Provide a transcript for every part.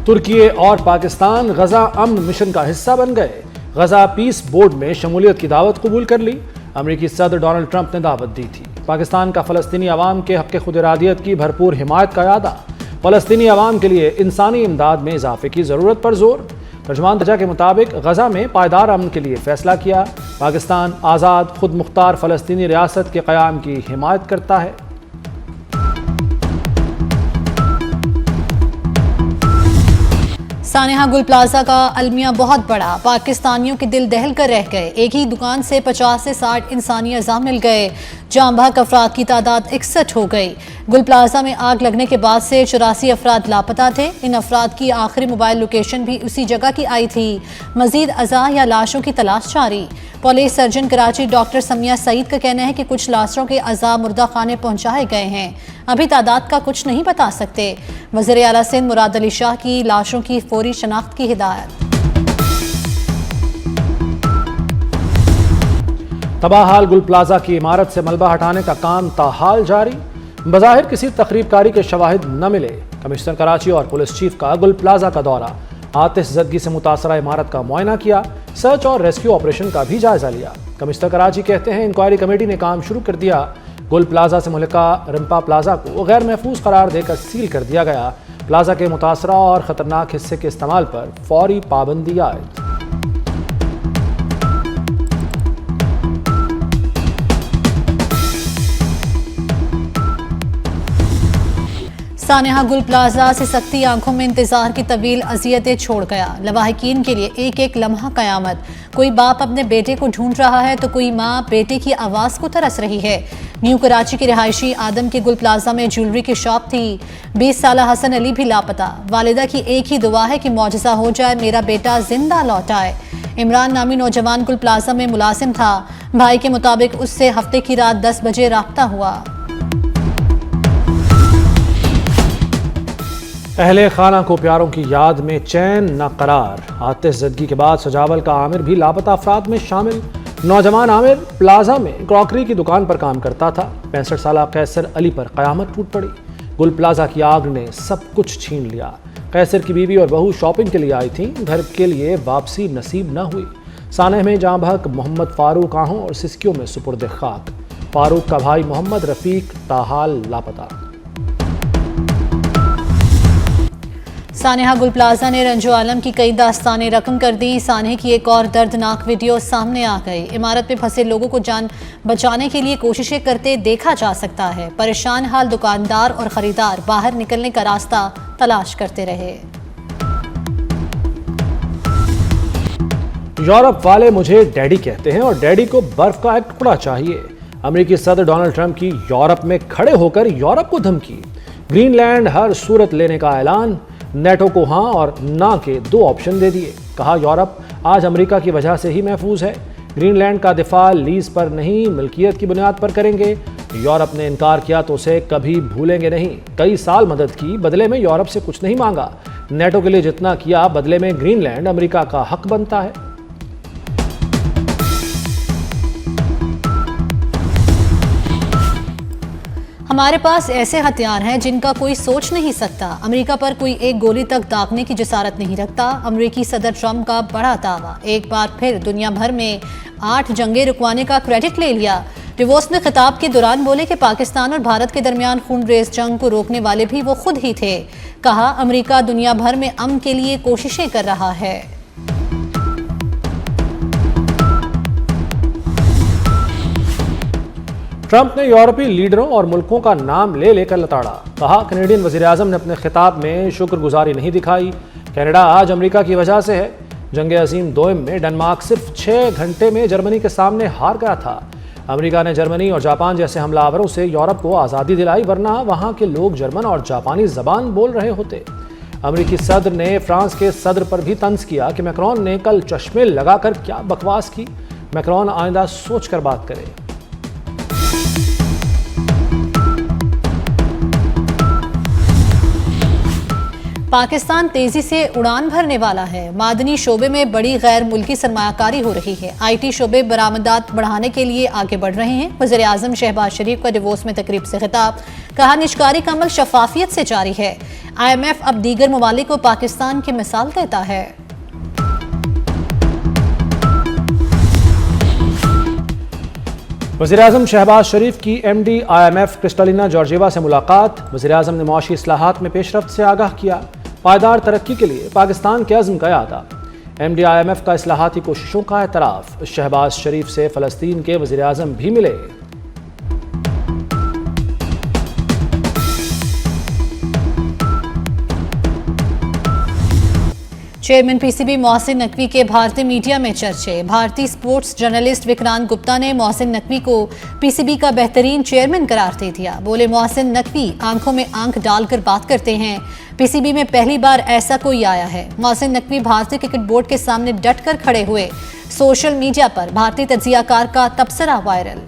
तुर्की और पाकिस्तान गजा अमन मिशन का हिस्सा बन गए। गजा पीस बोर्ड में शमूलियत की दावत कबूल कर ली। अमेरिकी सदर डोनाल्ड ट्रंप ने दावत दी थी। पाकिस्तान का फ़लस्तीनी अवाम के हक़ खुद इरादियत की भरपूर हिमायत का यादा। फ़लस्तीनी अवाम के लिए इंसानी इमदाद में इजाफे की ज़रूरत पर जोर। तर्जमान दर्जा के मुताबिक गजा में पायदार अमन के लिए फैसला किया। पाकिस्तान आज़ाद खुद मुख्तार फ़लस्तीनी रियासत के क़याम की हिमायत करता है। सानेहा गुल प्लाजा का अलमिया बहुत बड़ा, पाकिस्तानियों के दिल दहल कर रह गए। एक ही दुकान से 50 से 60 इंसानी अज़ा मिल गए। जाम बहक अफराद की तादाद 61 हो गई। गुल प्लाजा में आग लगने के बाद से 84 अफराद लापता थे। इन अफराद की आखिरी मोबाइल लोकेशन भी उसी जगह की आई थी। मजीद अज़ा या लाशों की तलाश जारी। Police surgeon Karachi doctor Samia Saeed का कहना है कि कुछ लाशों के अज़ा मुर्दा खाने पहुंचाए गए हैं। अभी तादाद का कुछ नहीं बता सकते। वज़ीर आला सिंध मुराद अली शाह की लाशों की फौरी शनाख्त की हिदायत। तबाहाल गुल प्लाजा की इमारत से मलबा हटाने का काम ताहाल जारी। बज़ाहिर किसी तकरीबकारी के शवाहिद न मिले। कमिश्नर कराची और पुलिस चीफ का गुल प्लाजा का दौरा, आतिशज़दगी से मुतासरा इमारत का मुआयना किया। सर्च और रेस्क्यू ऑपरेशन का भी जायजा लिया। कमिश्नर कराची कहते हैं इंक्वायरी कमेटी ने काम शुरू कर दिया। गुल प्लाजा से मुल्का रिम्पा प्लाजा को गैर महफूज करार देकर सील कर दिया गया। प्लाजा के मुतासरा और ख़तरनाक हिस्से के इस्तेमाल पर फौरी पाबंदी आयद। सानेहा गुल प्लाजा से सकती आंखों में इंतजार की तवील अजियतें छोड़ गया। लवाहिकीन के लिए एक एक लम्हा कयामत। कोई बाप अपने बेटे को ढूंढ रहा है तो कोई माँ बेटे की आवाज़ को तरस रही है। न्यू कराची के रिहायशी आदम के गुल प्लाजा में ज्वेलरी की शॉप थी। 20 साल हसन अली भी लापता। वालिदा की एक ही दुआ है कि मौजज़ा हो जाए, मेरा बेटा जिंदा लौट आए। इमरान नामी नौजवान गुल प्लाजा में मुलाजिम था। भाई के मुताबिक उससे हफ्ते की रात 10 बजे राब्ता हुआ। अहले खाना को प्यारों की याद में चैन न करार। आतिशज़दगी के बाद सजावल का आमिर भी लापता अफराद में शामिल। नौजवान आमिर प्लाजा में क्रॉकरी की दुकान पर काम करता था। 65 साल कैसर अली पर क़यामत टूट पड़ी। गुल प्लाजा की आग ने सब कुछ छीन लिया। कैसर की बीवी और बहू शॉपिंग के लिए आई थीं। घर के लिए वापसी नसीब न हुई। सानेह में जाम बहक मोहम्मद फ़ारूक आहों और सिस्कियों में सुपुर्द खाक। फ़ारूक का भाई मोहम्मद रफ़ीक ताहाल लापता। सानेहा गुल प्लाजा ने रंजो आलम की कई दास्तानें रकम कर दी। सानेह की एक और दर्दनाक वीडियो सामने आ गई। इमारत में फंसे लोगों को जान बचाने के लिए कोशिशें करते देखा जा सकता है। परेशान हाल दुकानदार और खरीदार बाहर निकलने का रास्ता तलाश करते रहे। यूरोप वाले मुझे डैडी कहते हैं और डैडी को बर्फ का एक टुकड़ा चाहिए। अमेरिकी सदर डोनाल्ड ट्रंप की यूरोप में खड़े होकर यूरोप को धमकी। ग्रीनलैंड हर सूरत लेने का ऐलान। नेटो को हाँ और ना के 2 ऑप्शन दे दिए। कहा यूरोप आज अमेरिका की वजह से ही महफूज है। ग्रीनलैंड का दिफा लीज पर नहीं मिल्कियत की बुनियाद पर करेंगे। यूरोप ने इनकार किया तो उसे कभी भूलेंगे नहीं। कई साल मदद की, बदले में यूरोप से कुछ नहीं मांगा। नेटो के लिए जितना किया, बदले में ग्रीनलैंड अमेरिका का हक बनता है। हमारे पास ऐसे हथियार हैं जिनका कोई सोच नहीं सकता। अमेरिका पर कोई एक गोली तक दागने की जसारत नहीं रखता। अमेरिकी सदर ट्रंप का बड़ा दावा। एक बार फिर दुनिया भर में 8 जंगें रुकवाने का क्रेडिट ले लिया। डिवोर्स में खिताब के दौरान बोले कि पाकिस्तान और भारत के दरमियान खूनरेज जंग को रोकने वाले भी वो खुद ही थे। कहा अमेरिका दुनिया भर में अमन के लिए कोशिशें कर रहा है। ट्रंप ने यूरोपीय लीडरों और मुल्कों का नाम ले लेकर लताड़ा। कहा कनेडियन वज़ीर-ए-आज़म ने अपने खिताब में शुक्रगुजारी नहीं दिखाई। कनाडा आज अमेरिका की वजह से है। जंग अजीम दोयम में डेनमार्क सिर्फ 6 घंटे में जर्मनी के सामने हार गया था। अमेरिका ने जर्मनी और जापान जैसे हमलावरों से यूरोप को आज़ादी दिलाई, वरना वहाँ के लोग जर्मन और जापानी ज़बान बोल रहे होते। अमेरिकी सदर ने फ्रांस के सदर पर भी तंज किया कि मैक्रोन ने कल चश्मे लगाकर क्या बकवास की। मैक्रोन आइंदा सोच कर बात करे। पाकिस्तान तेजी से उड़ान भरने वाला है। मादनी शोबे में बड़ी गैर मुल्की सरमायाकारी हो रही है। IT शोबे बरामदात बढ़ाने के लिए आगे बढ़ रहे हैं। वज़ीर आज़म शहबाज शरीफ का डिवोर्स में तकरीब से खिताब। कहा निजकारी का अमल शफाफियत से जारी है। IMF अब दीगर ममालिक को पाकिस्तान की मिसाल देता है। वज़ीर-ए-आज़म शहबाज शरीफ की MD IMF क्रिस्टलिना जॉर्जिएवा से मुलाकात। वज़ीर-ए-आज़म ने मुआशी इस्लाहात में पेशरफ्त से आगाह किया। पायदार तरक्की के लिए पाकिस्तान के अज़्म का यादा। MD IMF का इस्लाहाती कोशिशों का एतराफ़। शहबाज शरीफ से फ़लस्तीन के वज़ीर-ए-आज़म भी मिले। चेयरमैन PCB मोहसिन नकवी के भारतीय मीडिया में चर्चे। भारतीय स्पोर्ट्स जर्नलिस्ट विक्रांत गुप्ता ने मोहसिन नकवी को PCB का बेहतरीन चेयरमैन करार दे दिया। बोले, मोहसिन नकवी आंखों में आंख डालकर बात करते हैं। PCB में पहली बार ऐसा कोई आया है। मोहसिन नकवी भारतीय क्रिकेट बोर्ड के सामने डट कर खड़े हुए। सोशल मीडिया पर भारतीय तज्जियाकार का तबसरा वायरल।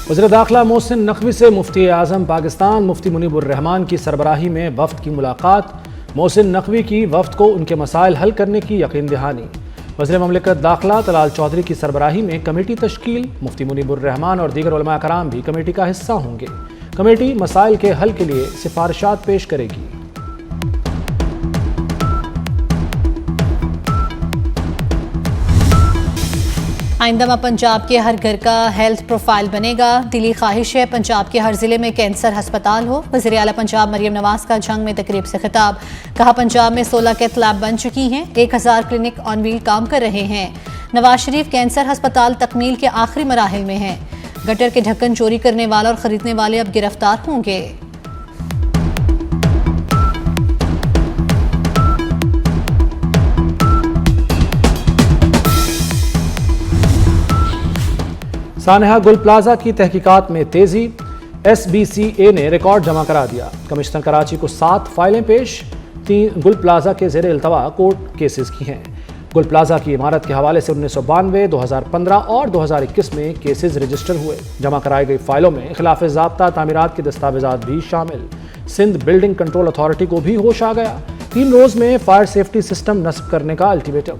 वज़ीर दाखिला मोहसिन नकवी से मुफ्ती आज़म पाकिस्तान मुफ्ती मुनीबुर रहमान की सरबराही में वफ़द की मुलाकात। मोहसिन नकवी की वफ़द को उनके मसाइल हल करने की यकीन दहानी। वज़ीर ममलिकत दाखिला तलाल चौधरी की सरबराही में कमेटी तश्कील। मुफ्ती मुनीबुर रहमान और दीगर उलमा कराम भी कमेटी का हिस्सा होंगे। कमेटी मसाइल के हल के लिए सिफारिशात पेश करेगी। आइंदा पंजाब के हर घर का हेल्थ प्रोफाइल बनेगा। दिली ख्वाहिश है पंजाब के हर जिले में कैंसर अस्पताल हो। वज़ीर आला पंजाब मरियम नवाज का जंग में तकरीब से खिताब। कहा, पंजाब में 16 कैथ लैब बन चुकी हैं। 1000 क्लिनिक ऑन व्हील काम कर रहे हैं। नवाज शरीफ कैंसर अस्पताल तकमील के आखिरी मराहिल में हैं। गटर के ढक्कन चोरी करने वाला और खरीदने वाले अब गिरफ्तार होंगे। सानहा गुल प्लाजा की तहकीकात में तेजी। SBCA ने रिकॉर्ड जमा करा दिया। कमिश्नर कराची को 7 फाइलें पेश। 3 गुल प्लाजा के ज़ेर इल्तवा कोर्ट केसेस की हैं। गुल प्लाजा की इमारत के हवाले से 1992, 2015 और 2021 में केसेस रजिस्टर हुए। जमा कराई गई फाइलों में खिलाफ ज़ाब्ता तामीरात के दस्तावेजात भी शामिल। सिंध बिल्डिंग कंट्रोल अथॉरिटी को भी होश आ गया। 3 रोज़ में फायर सेफ्टी सिस्टम नस्ब करने का अल्टीमेटम।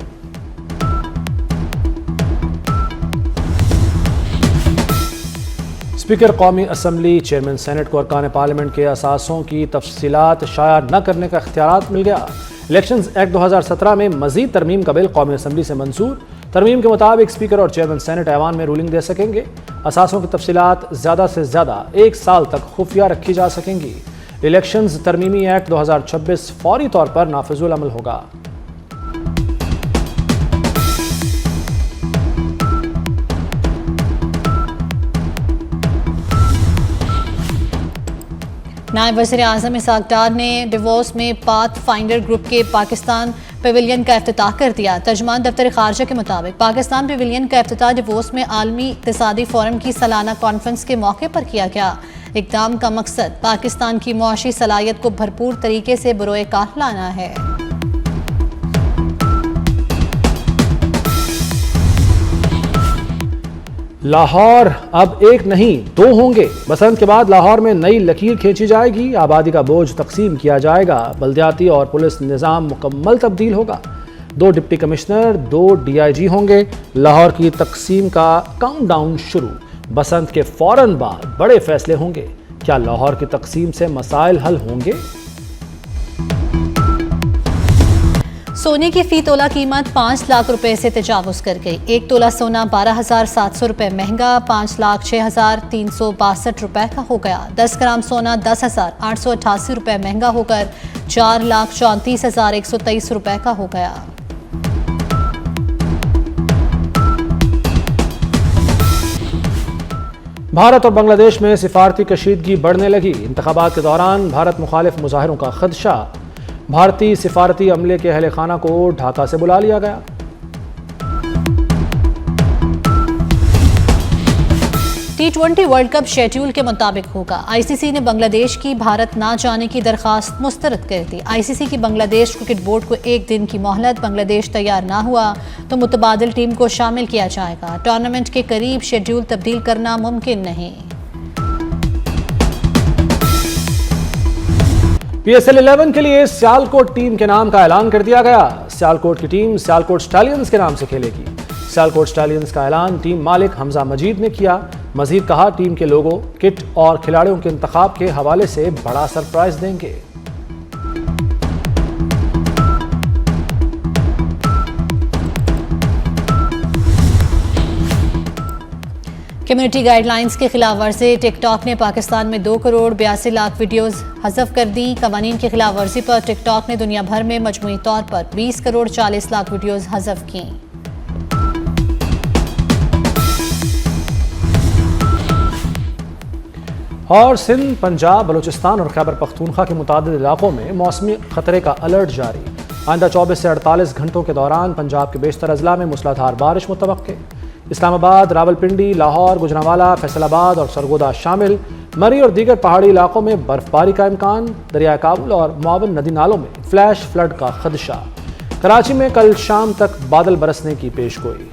स्पीकर कौमी असम्बली चेयरमैन सेनेट को अरकान पार्लियामेंट के असासों की तफसीलात शाया न करने का इख्तियार मिल गया। इलेक्शंस एक्ट 2017 में मजीद तरमीम का बिल कौमी असम्बली से मंजूर। तरमीम के मुताबिक स्पीकर और चेयरमैन सेनेट ऐवान में रूलिंग दे सकेंगे। असासों की तफसीलात ज़्यादा से ज़्यादा 1 साल तक खुफिया रखी जा सकेंगी। इलेक्शंस तरमीमी एक्ट 2026 फौरी तौर पर नाफिजुल अमल होगा। नायब वज़ीर आज़म इसहाक डार ने डिवोर्स में पाथ फाइंडर ग्रुप के पाकिस्तान पेविलियन का इफ्तिताह कर दिया। तर्जुमान दफ्तर खारजा के मुताबिक पाकिस्तान पेविलियन का इफ्तिताह डिवोर्स में आलमी इक़्तिसादी फोरम की सालाना कॉन्फ्रेंस के मौके पर किया गया। इक़दाम का मकसद पाकिस्तान की मुआशी सलाहियत को भरपूर तरीके से बरोए कार लाना है। लाहौर अब एक नहीं 2 होंगे। बसंत के बाद लाहौर में नई लकीर खींची जाएगी। आबादी का बोझ तकसीम किया जाएगा। बल्दियाती और पुलिस निज़ाम मुकम्मल तब्दील होगा। 2 डिप्टी कमिश्नर, 2 DIG होंगे। लाहौर की तकसीम का काउंटडाउन शुरू। बसंत के फौरन बाद बड़े फैसले होंगे। क्या लाहौर की तकसीम से मसाइल हल होंगे? सोने की फी तोला कीमत 5 लाख रुपए से तजावुज कर गई। 1 तोला सोना 12,700 रुपए महंगा 5,06,362 रुपए का हो गया। 10 ग्राम सोना 10,888 रुपए महंगा होकर 4,34,123 रुपए का हो गया। भारत और बांग्लादेश में सिफारती कशीदगी बढ़ने लगी। इंतखाबात के दौरान भारत मुखालिफ मुजाहिरों का खदशा। भारतीय सिफारती अमले के अहले खाना को ढाका से बुला लिया गया। T20 वर्ल्ड कप शेड्यूल के मुताबिक होगा। ICC ने बांग्लादेश की भारत ना जाने की दरखास्त मुस्तरद कर दी। ICC की बांग्लादेश क्रिकेट बोर्ड को 1 दिन की मोहलत। बांग्लादेश तैयार ना हुआ तो मुतबादिल टीम को शामिल किया जाएगा। टूर्नामेंट के करीब शेड्यूल तब्दील करना मुमकिन नहीं। PSL 11 के लिए सियालकोट टीम के नाम का ऐलान कर दिया गया। सियालकोट की टीम सियालकोट स्टैलियंस के नाम से खेलेगी। सियालकोट स्टैलियंस का ऐलान टीम मालिक हमजा मजीद ने किया। मजीद कहा, टीम के लोगों, किट और खिलाड़ियों के इंतखाब के हवाले से बड़ा सरप्राइज देंगे। कम्युनिटी गाइडलाइंस के खिलाफ वर्जी, टिकटॉक ने पाकिस्तान में 2 करोड़ 82 लाख वीडियोस हज़फ कर दी। कवानीन की खिलाफ वर्जी पर टिकटॉक ने दुनिया भर में मजमूई तौर पर 20 करोड़ 40 लाख वीडियोस हज़फ की। और सिंध, पंजाब, बलूचिस्तान और खैबर पख्तूनख्वा के मुतादिद इलाकों में मौसमी खतरे का अलर्ट जारी। आइंदा 24 से 48 घंटों के दौरान पंजाब के बेशतर अजला में मूसलाधार बारिश मुतवक्के। इस्लामाबाद, रावलपिंडी, लाहौर, गुजरांवाला, फैसलाबाद और सरगोदा शामिल मरी और दीगर पहाड़ी इलाकों में बर्फबारी का इम्कान। दरिया काबुल और मुआवन नदी नालों में फ्लैश फ्लड का खदशा। कराची में कल शाम तक बादल बरसने की पेशगोई।